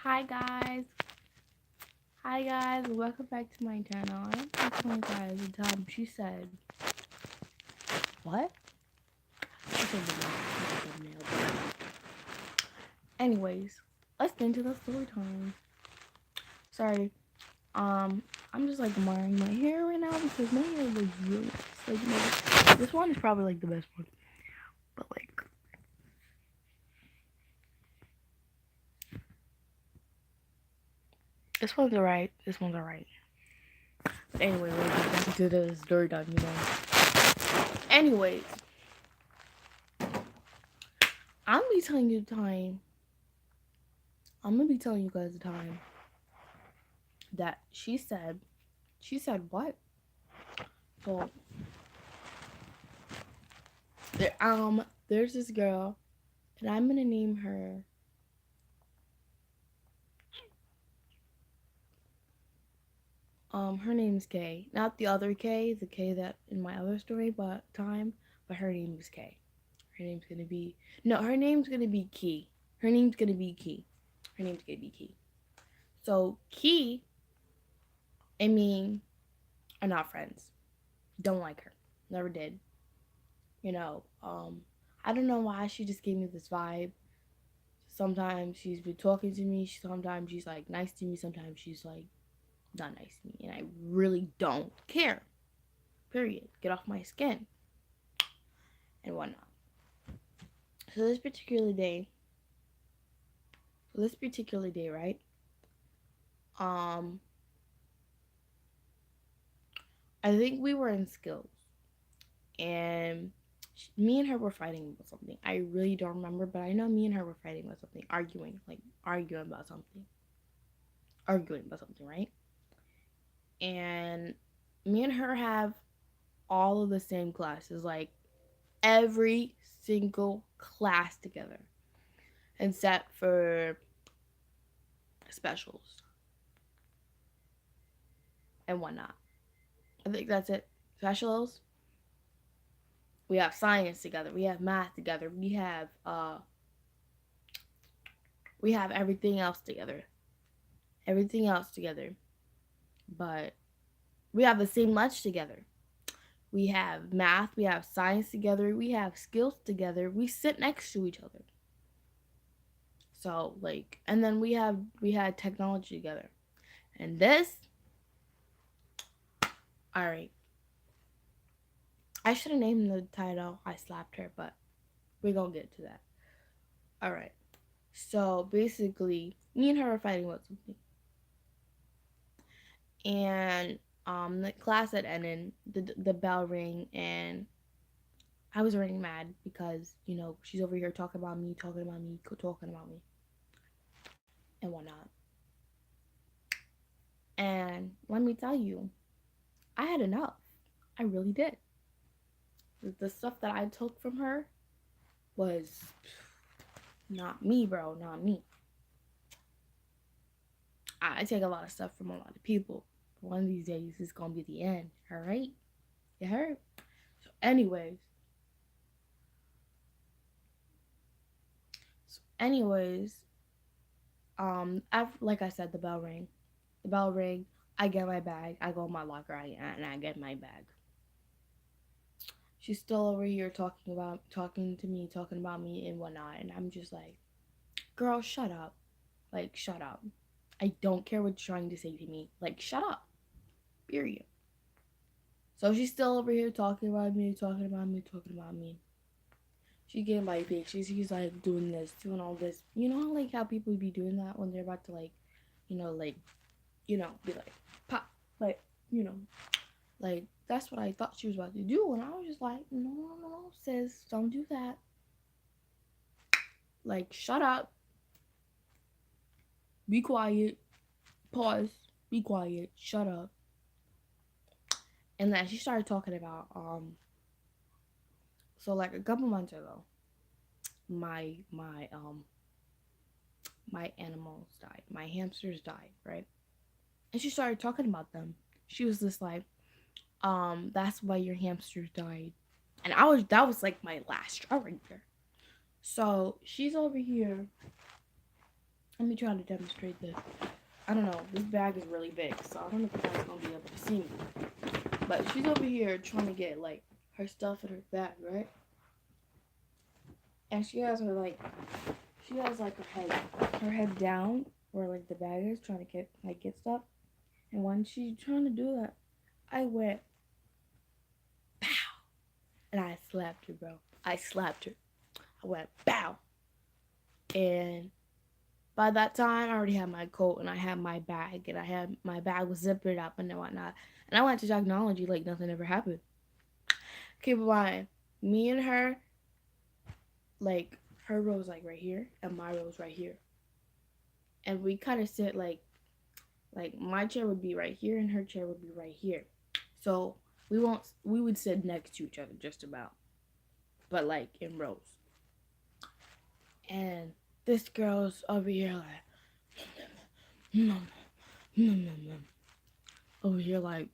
Hi guys. Hi guys. Welcome back to my channel. I'm telling you guys the time she said what? She said the thumbnail. Anyways, let's get into the story time. Sorry. I'm just like admiring my hair right now because my hair looks really nice. Like this one is probably like the best one. But like this one's alright. This one's alright. But anyway, let's get back to the story time. Anyways, I'm gonna be telling you the time. I'm gonna be telling you guys the time that she said what? So there's this girl and I'm gonna name her her name's Kay. Not the other Kay, the Kay that in my other story but her name is Kay. Her name's gonna be her name's gonna be Key. Her name's gonna be Key. Her name's gonna be Key. So Key and me are not friends. Don't like her. Never did. I don't know why she just gave me this vibe. Sometimes she's been talking to me, sometimes she's like nice to me, sometimes she's like not nice to me, and I really don't care. Period. Get off my skin and whatnot. So this particular day, right? I think we were in skills, and me and her were fighting about something. I really don't remember, but I know me and her were fighting about something, arguing about something, right? And me and her have all of the same classes, like every single class together, except for specials and whatnot. I think that's it. Specials. We have science together. We have math together. We have everything else together. Everything else together. But we have the same lunch together. We have math, we have science together, we have skills together. We sit next to each other. So like, and then we had technology together. And this, all right. I should have named the title I Slapped Her, but we're going to get to that. All right. So basically, me and her are fighting about something. And the class had ended, the bell rang, and I was running mad because, she's over here talking about me, and whatnot. And let me tell you, I had enough. I really did. The stuff that I took from her was not me, bro. Not me. I take a lot of stuff from a lot of people. But one of these days, it's gonna be the end. All right? You heard? So, anyways, like I said, the bell rang. The bell rang. I get my bag. I go in my locker. And I get my bag. She's still over here talking about me and whatnot, and I'm just like, girl, shut up. Like, shut up. I don't care what you're trying to say to me. Like, shut up. Period. So she's still over here talking about me. She gave my face. She's like doing this, doing all this. You know, like how people be doing that when they're about to be like, pop, like, like that's what I thought she was about to do, and I was just like, no, sis, don't do that. Like, shut up. Be quiet. Pause. Be quiet. Shut up. And then she started talking about so like a couple months ago, my animals died. My hamsters died, right? And she started talking about them. She was just like, that's why your hamsters died. And that was like my last straw right there. So she's over here Let me try to demonstrate this. I don't know. This bag is really big, so I don't know if you guys gonna be able to see me. But she's over here trying to get like her stuff in her bag, right? And she has like her head down where like the bag is, trying to get stuff. And when she's trying to do that, I went pow, and I slapped her, bro. I slapped her. I went pow, and by that time, I already had my coat and I had my bag, and I had my bag was zippered up and whatnot. And I went to technology like nothing ever happened. Keep in mind, me and her, like her row's like right here, and my row's right here, and we kind of sit like my chair would be right here, and her chair would be right here. So we would sit next to each other just about, but like in rows. And this girl's over here over here like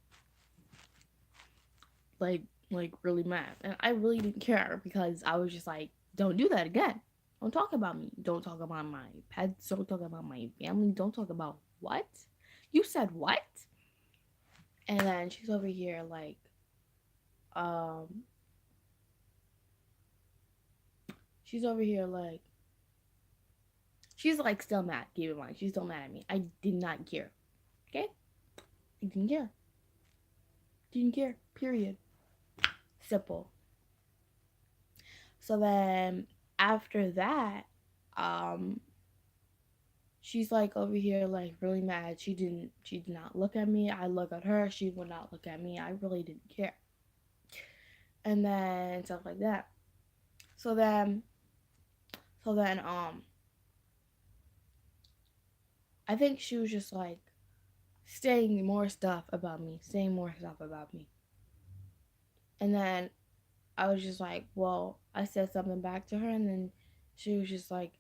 really mad, and I really didn't care because I was just like, don't do that again. Don't talk about me. Don't talk about my pets. Don't talk about my family. Don't talk about what you said. What? And then she's over here um she's over here she's like still mad. Keep in mind, she's still mad at me. I did not care. Okay, I didn't care. Didn't care. Period. Simple. So then after that, um, she's like over here like really mad. She did not look at me. I look at her. She would not look at me. I really didn't care. And then stuff like that. So then so then I think she was just like saying more stuff about me, saying more stuff about me. And then I was just like, well, I said something back to her, and then she was just like,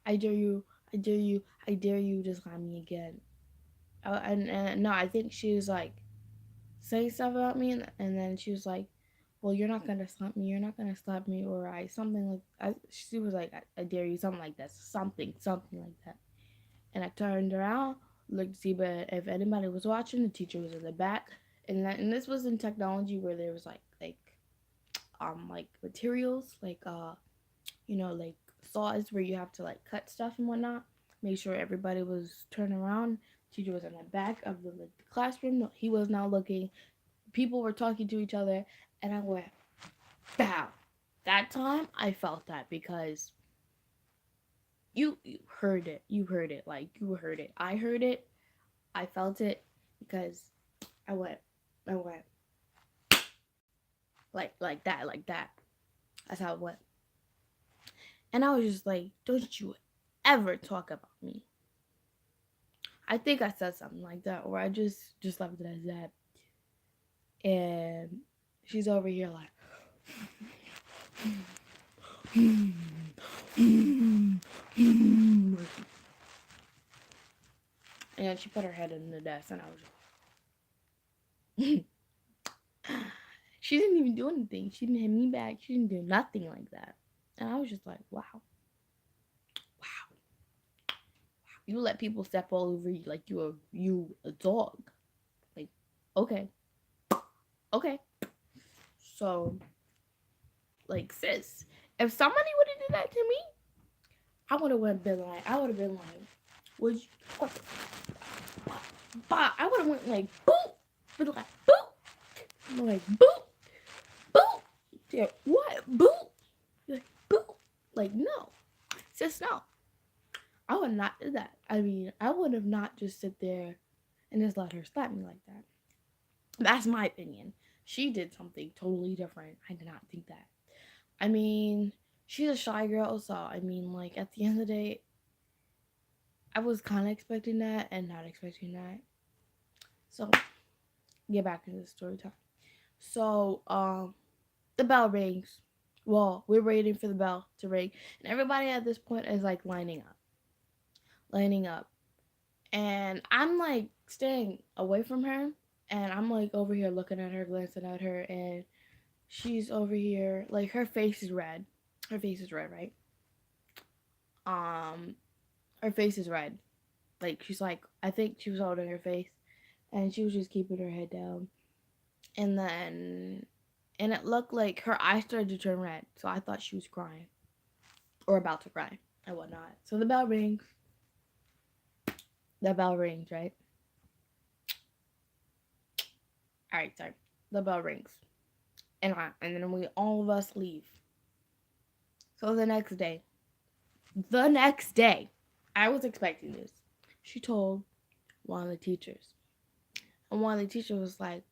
I dare you, I dare you, I dare you to slap me again. And no, I think she was like saying stuff about me, and then she was like, well, you're not gonna slap me, you're not gonna slap me, or something like, she was like, I dare you, something like that, something like that. And I turned around, looked to see but if anybody was watching. The teacher was in the back, and this was in technology where there was like materials like saws where you have to like cut stuff and whatnot. Make sure everybody was turned around. Teacher was in the back of the classroom. No, he was not looking. People were talking to each other, and I went, bow. That time I felt that because you heard it. You heard it. Like you heard it. I heard it. I felt it because I went I went like that. That's how it went. And I was just like, don't you ever talk about me. I think I said something like that, or I just left it as that. And she's over here like, and then she put her head in the desk, and I was just, she didn't even do anything. She didn't hit me back. She didn't do nothing like that. And I was just like, wow, wow. You let people step all over you like you a dog. Like, okay, okay. So, like, sis, if somebody would have did that to me, I would have been like, would you? What? Bah, I would have went like, boop, been like, boop, I'm like, boop, boop. Yeah, what? Boop, like, boop. Like, no, sis, no. I would not do that. I mean, I would have not just sit there and just let her slap me like that. That's my opinion. She did something totally different. I did not think that. I mean, she's a shy girl, so I mean, like at the end of the day, I was kind of expecting that and not expecting that. So, get back into the story time. So, the bell rings. Well, we're waiting for the bell to ring, and everybody at this point is like lining up, and I'm like staying away from her, and I'm like over here looking at her, glancing at her, and she's over here like her face is red. Her face is red, right? Um, her face is red. Like she's like, I think she was holding her face, and she was just keeping her head down. And then, and it looked like her eyes started to turn red. So I thought she was crying or about to cry and whatnot. So the bell rings. The bell rings, right? All right, sorry. The bell rings, and then we all of us leave. So the next day, I was expecting this. She told one of the teachers, and one of the teachers was like,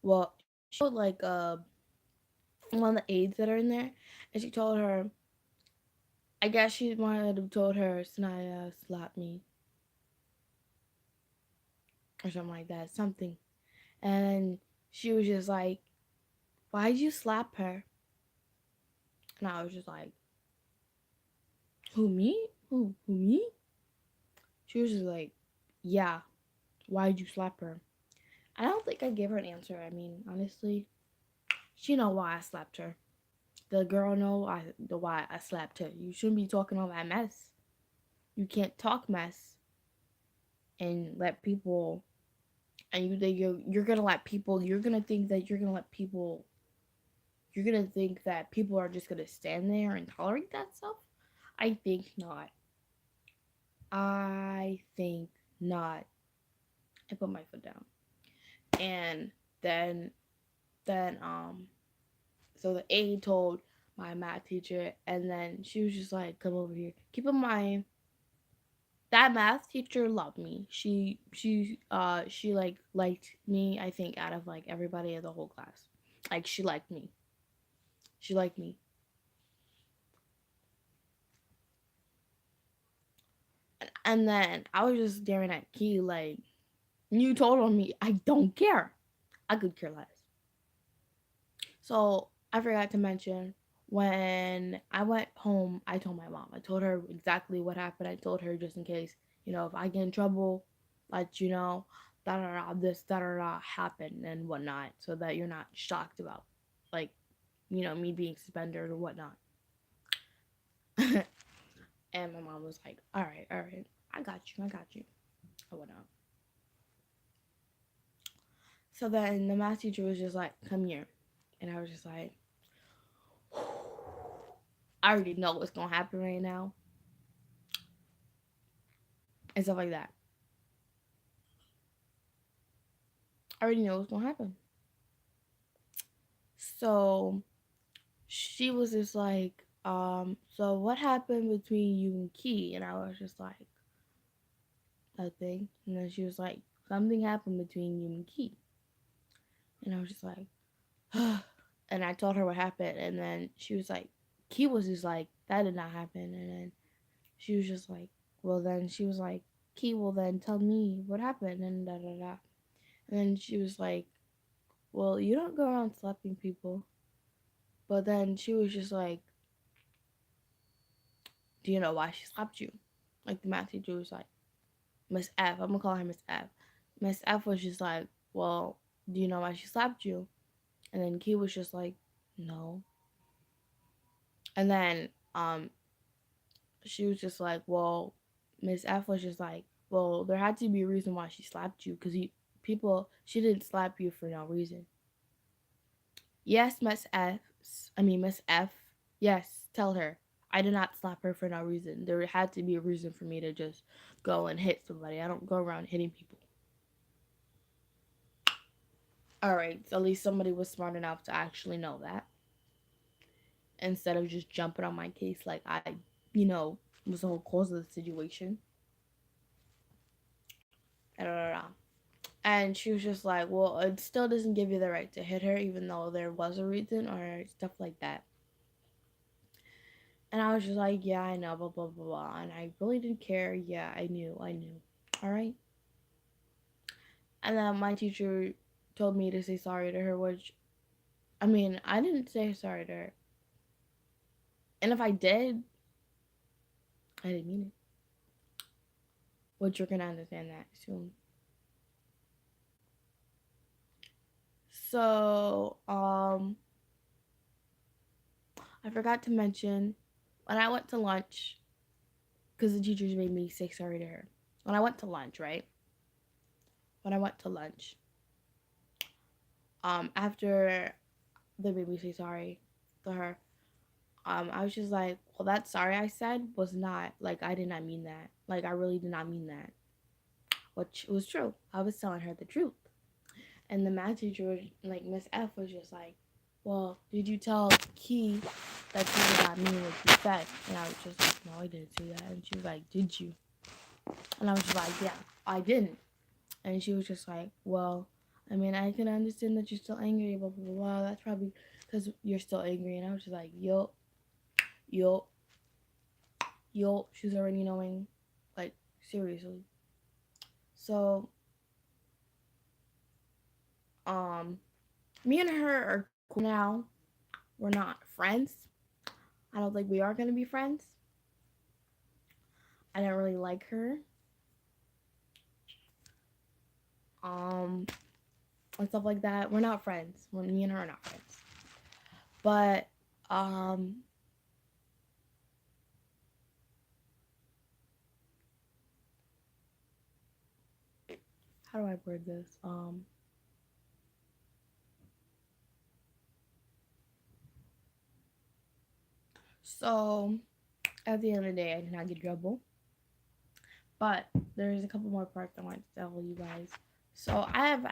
"Well," she showed like one of the aides that are in there, and she told her, I guess she wanted to have told her Sanaya slapped me or something like that, something, and she was just like, "Why'd you slap her?" And I was just like, "Who me? Who me?" She was just like, "Yeah, why'd you slap her?" I don't think I gave her an answer. I mean, honestly, she know why I slapped her. The girl know why I slapped her. You shouldn't be talking all that mess. You can't talk mess and let people. And you think you're gonna let people. You're gonna think that you're gonna let people. You're gonna think that people are just gonna stand there and tolerate that stuff. I think not. I think not. I put my foot down, and then then so the aide told my math teacher, and then she was just like, "Come over here." Keep in mind that math teacher loved me. She like liked me. I think out of like everybody in the whole class, like she liked me. She liked me, and then I was just staring at Key like, "You told on me. I don't care. I could care less." So I forgot to mention when I went home, I told my mom. I told her exactly what happened. I told her just in case, if I get in trouble, let you know, da da da, this da da da happened and whatnot, so that you're not shocked about, like, me being suspended or whatnot. And my mom was like, all right, I got you, or whatnot. So then the math teacher was just like, come here. And I was just like, I already know what's gonna happen right now and stuff like that. I already know what's gonna happen. So she was just like, so what happened between you and Key? And I was just like, nothing. And then she was like, something happened between you and Key. And I was just like, and I told her what happened. And then she was like, Key was just like, that did not happen. And then she was just like, well, then she was like, Key, well, then tell me what happened. And da da da. And then she was like, well, you don't go around slapping people. But then she was just like, do you know why she slapped you? Like the math teacher was like, Miss F. I'm gonna call her Miss F. Miss F was just like, well, do you know why she slapped you? And then Key was just like, no. And then she was just like, well, Miss F was just like, well, there had to be a reason why she slapped you because she didn't slap you for no reason. Yes, Miss F. Yes, tell her. I did not slap her for no reason. There had to be a reason for me to just go and hit somebody. I don't go around hitting people. Alright, so at least somebody was smart enough to actually know that. Instead of just jumping on my case like was the whole cause of the situation. And she was just like, well, it still doesn't give you the right to hit her, even though there was a reason or stuff like that. And I was just like, yeah, I know, blah, blah, blah, blah. And I really didn't care. Yeah, I knew. All right. And then my teacher told me to say sorry to her, which, I mean, I didn't say sorry to her. And if I did, I didn't mean it. Which you're going to understand that soon. So, I forgot to mention when I went to lunch, because the teachers made me say sorry to her. When I went to lunch, right? When I went to lunch, after they made me say sorry to her, I was just like, well, that sorry I said was not like I did not mean that. Like I really did not mean that, which was true. I was telling her the truth. And the math teacher was like, Miss F was just like, well, did you tell Key that you did not mean what you said? And I was just like, no, I didn't say that. And she was like, did you? And I was just like, yeah, I didn't. And she was just like, well, I mean, I can understand that you're still angry, blah, blah, blah, blah. That's probably because you're still angry. And I was just like, yup, yup, yup. She's already knowing, like, seriously. So, um, me and her are cool now. We're not friends. I don't think we are going to be friends. I don't really like her. Um, and stuff like that. We're not friends. Me and her are not friends. But, how do I word this? So at the end of the day, I did not get in trouble. But there's a couple more parts I want to tell you guys. So I had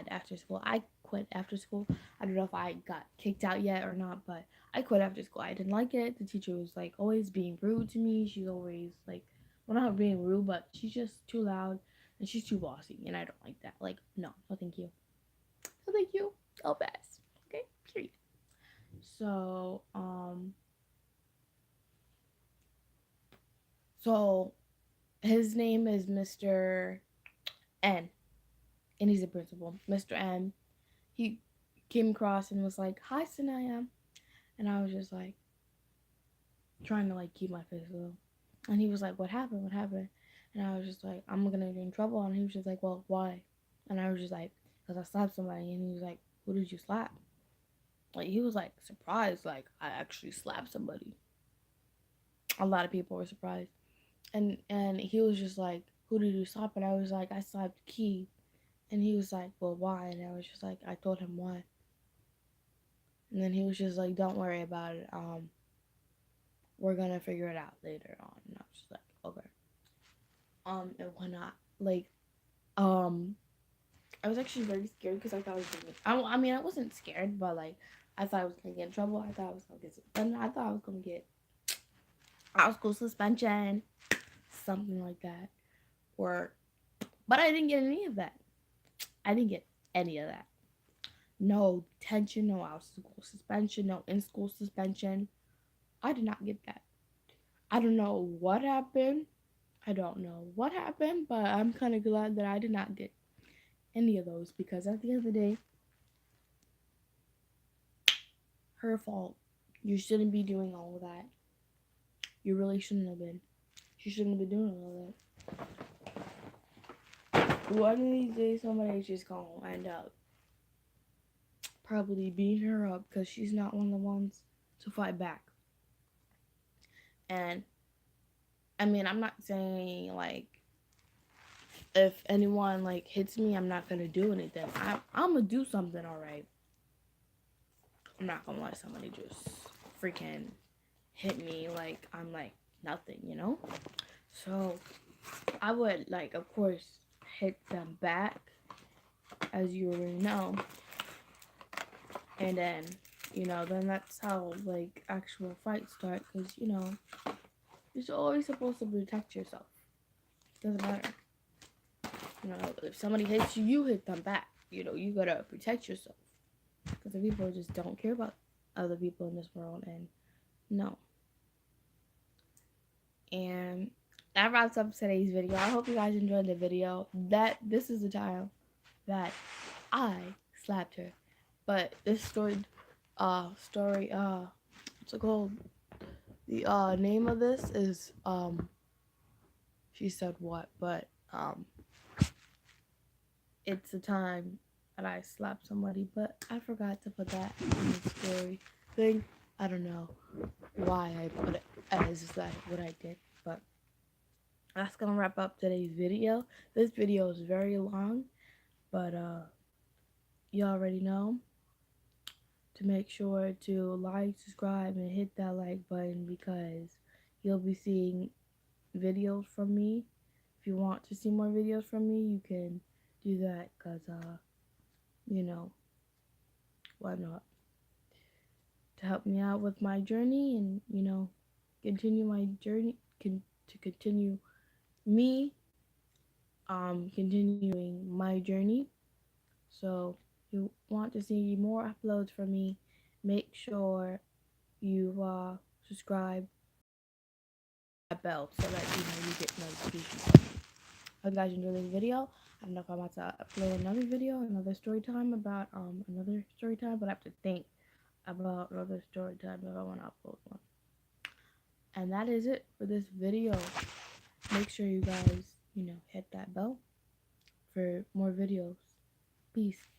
after school. I quit after school. I don't know if I got kicked out yet or not, but I quit after school. I didn't like it. The teacher was like always being rude to me. She's always like, well, not being rude, but she's just too loud and she's too bossy, and I don't like that. Like, no, no, thank you, no, thank you. I'll pass. Okay, period. So, so his name is Mr. N, and he's a principal. Mr. N, he came across and was like, "Hi, Sanaya," and I was just like trying to like keep my face low. And he was like, "What happened? What happened?" And I was just like, "I'm gonna get in trouble." And he was just like, "Well, why?" And I was just like, "Cause I slapped somebody." And he was like, "Who did you slap?" Like he was like surprised, like I actually slapped somebody. A lot of people were surprised, and he was just like, "Who did you slap?" And I was like, "I slapped Key." And he was like, "Well, why?" And I was just like, I told him why. And then he was just like, "Don't worry about it. We're gonna figure it out later on." And I was just like, "Okay." And whatnot. Like, um, I was actually very scared because I thought I was gonna. I mean, I wasn't scared, but like, I thought I was gonna get in trouble. I thought I was gonna get suspended. I thought I was gonna get out of school suspension, something like that. Or, but I didn't get any of that. I didn't get any of that. No detention, no out of school suspension, no in school suspension. I did not get that. I don't know what happened. I don't know what happened, but I'm kind of glad that I did not get any of those because at the end of the day, her fault. You shouldn't be doing all of that. You really shouldn't have been. She shouldn't have been doing all of that. One of these days, somebody's just gonna end up probably beating her up because she's not one of the ones to fight back. And I mean, I'm not saying like if anyone like hits me, I'm not gonna do anything. I'm gonna do something, all right. I'm not gonna let somebody just freaking hit me like I'm like nothing, you know. So I would like, of course, hit them back, as you already know, and then then that's how like actual fights start. Because you're always supposed to protect yourself. Doesn't matter. If somebody hits you, you hit them back. You gotta protect yourself. Because the people just don't care about other people in this world, and no. And that wraps up today's video. I hope you guys enjoyed the video. This is the time that I slapped her. But this story, what's it called? The name of this is she said what, but it's the time that I slapped somebody, but I forgot to put that in the story thing. I don't know why I put it. as that what I did. But that's gonna wrap up today's video. This video is very long, but you already know to make sure to like, subscribe, and hit that like button because you'll be seeing videos from me. If you want to see more videos from me, you can do that because, you know, why not? To help me out with my journey and, continue my journey, to continue me, continuing my journey. So, you want to see more uploads from me, make sure you subscribe that bell so that you get notifications from me. Hope you guys enjoyed this video. I don't know if I'm about to upload another video, another story time about another story time, but I have to think about another story time if I want to upload one. And that is it for this video. Make sure you guys, hit that bell for more videos. Peace.